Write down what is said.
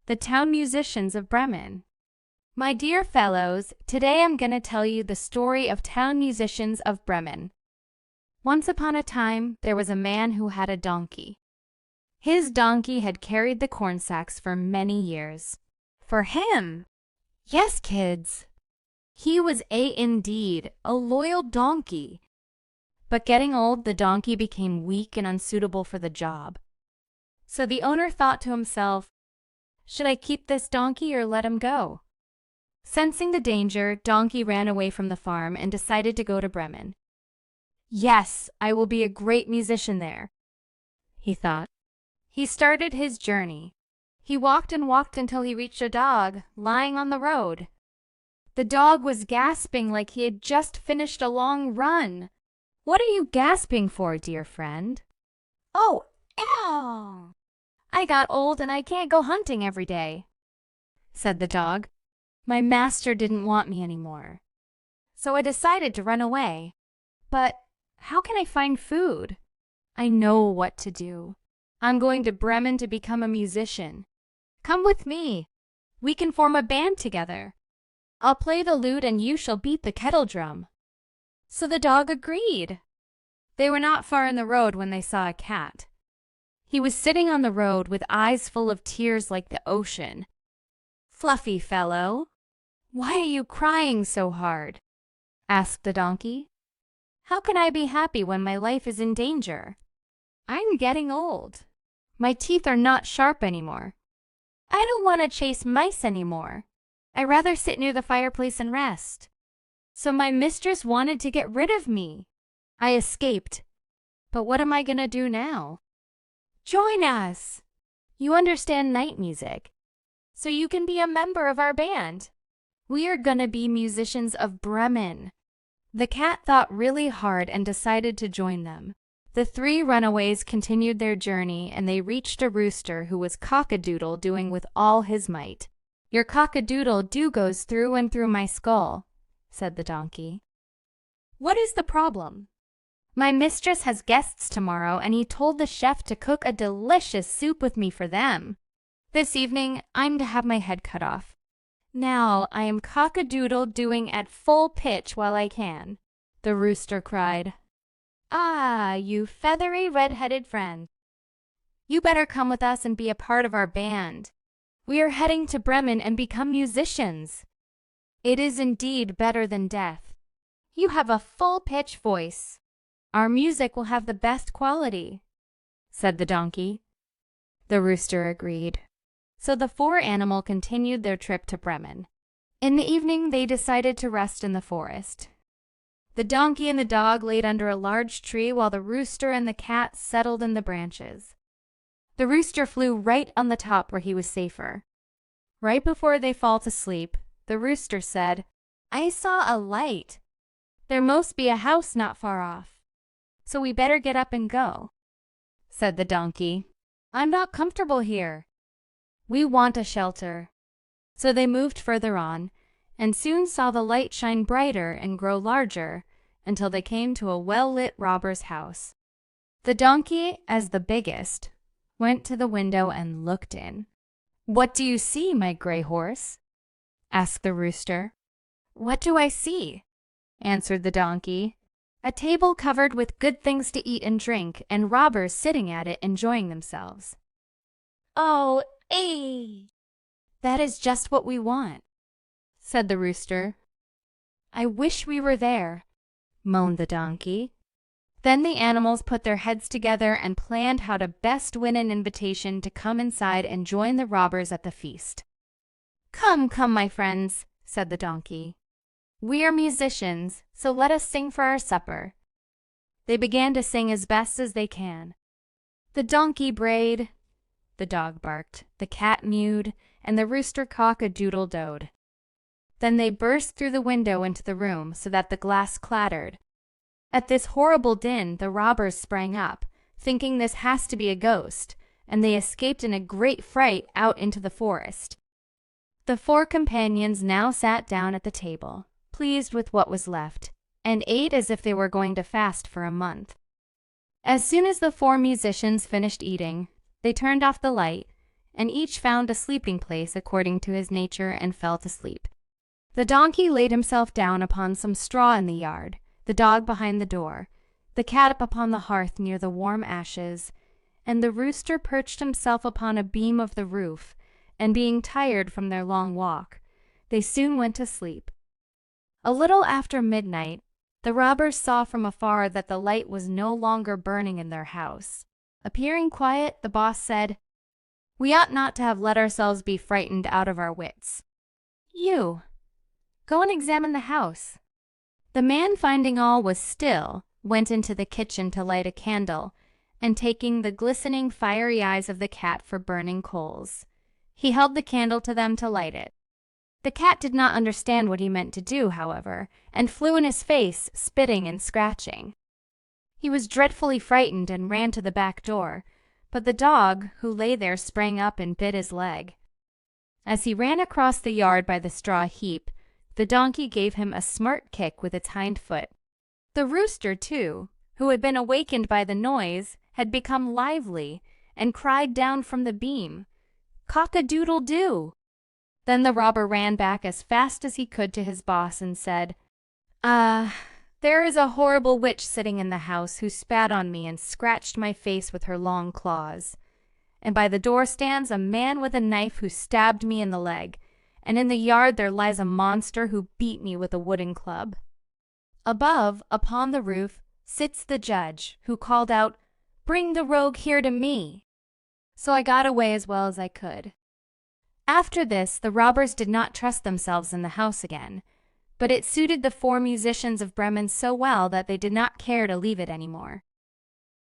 the town musicians of Bremen. My dear fellows, today I'm going to tell you the story of town musicians of Bremen. Once upon a time, there was a man who had a donkey. His donkey had carried the corn sacks for many years. For him, yes, kids, he was indeed a loyal donkey. But getting old, the donkey became weak and unsuitable for the job. So the owner thought to himself, should I keep this donkey or let him go? Sensing the danger, Donkey ran away from the farm and decided to go to Bremen. Yes, I will be a great musician there, he thought. He started his journey. He walked and walked until he reached a dog lying on the road. The dog was gasping like he had just finished a long run. What are you gasping for, dear friend? Oh, ow! I got old and I can't go hunting every day, said the dog. My master didn't want me anymore, so I decided to run away. But how can I find food? I know what to do. I'm going to Bremen to become a musician. Come with me. We can form a band together. I'll play the lute and you shall beat the kettle drum. So the dog agreed. They were not far in the road when they saw a cat. He was sitting on the road with eyes full of tears like the ocean. Fluffy fellow, why are you crying so hard? Asked the donkey. How can I be happy when my life is in danger? I'm getting old. My teeth are not sharp anymore. I don't want to chase mice anymore. I'd rather sit near the fireplace and rest. So my mistress wanted to get rid of me. I escaped. But what am I going to do now? Join us. You understand night music, so you can be a member of our band. We are going to be musicians of Bremen. The cat thought really hard and decided to join them. The three runaways continued their journey and they reached a rooster who was cock-a-doodle doing with all his might. Your cock-a-doodle-doo goes through and through my skull, said the donkey. What is the problem? My mistress has guests tomorrow and he told the chef to cook a delicious soup with me for them. This evening, I'm to have my head cut off. Now I am cock-a-doodle-doing at full pitch while I can, the rooster cried. Ah, you feathery red-headed friend. You better come with us and be a part of our band. We are heading to Bremen and become musicians. It is indeed better than death. You have a full-pitch voice. Our music will have the best quality, said the donkey. The rooster agreed. So the four animals continued their trip to Bremen. In the evening, they decided to rest in the forest. The donkey and the dog laid under a large tree while the rooster and the cat settled in the branches. The rooster flew right on the top where he was safer. Right before they fall to sleep, the rooster said, I saw a light. There must be a house not far off. So we better get up and go, said the donkey. I'm not comfortable here. We want a shelter. So they moved further on, and soon saw the light shine brighter and grow larger until they came to a well-lit robber's house. The donkey, as the biggest, went to the window and looked in. What do you see, my gray horse? Asked the rooster. What do I see? Answered the donkey. A table covered with good things to eat and drink, and robbers sitting at it enjoying themselves. Oh, that is just what we want, said the rooster. I wish we were there, moaned the donkey. Then the animals put their heads together and planned how to best win an invitation to come inside and join the robbers at the feast. Come, come, my friends, said the donkey. We are musicians, so let us sing for our supper. They began to sing as best as they can. The donkey brayed, the dog barked, the cat mewed, and the rooster cock-a-doodle-doed. Then they burst through the window into the room so that the glass clattered. At this horrible din, the robbers sprang up, thinking this has to be a ghost, and they escaped in a great fright out into the forest. The four companions now sat down at the table, pleased with what was left, and ate as if they were going to fast for a month. As soon as the four musicians finished eating, they turned off the light and each found a sleeping place according to his nature and fell to sleep. The donkey laid himself down upon some straw in the yard, the dog behind the door, the cat upon the hearth near the warm ashes, and the rooster perched himself upon a beam of the roof, and being tired from their long walk, they soon went to sleep. A little after midnight, the robbers saw from afar that the light was no longer burning in their house. Appearing quiet, the boss said, "We ought not to have let ourselves be frightened out of our wits. You, go and examine the house." The man, finding all was still, went into the kitchen to light a candle, and taking the glistening fiery eyes of the cat for burning coals, he held the candle to them to light it. The cat did not understand what he meant to do, however, and flew in his face, spitting and scratching. He was dreadfully frightened and ran to the back door, but the dog, who lay there, sprang up and bit his leg. As he ran across the yard by the straw heap, the donkey gave him a smart kick with its hind foot. The rooster, too, who had been awakened by the noise, had become lively, and cried down from the beam, "Cock-a-doodle-doo!" Then the robber ran back as fast as he could to his boss and said, There is a horrible witch sitting in the house who spat on me and scratched my face with her long claws. And by the door stands a man with a knife who stabbed me in the leg, and in the yard there lies a monster who beat me with a wooden club. Above, upon the roof, sits the judge, who called out, "Bring the rogue here to me." So I got away as well as I could. After this, the robbers did not trust themselves in the house again, but it suited the 4 musicians of Bremen so well that they did not care to leave it any more.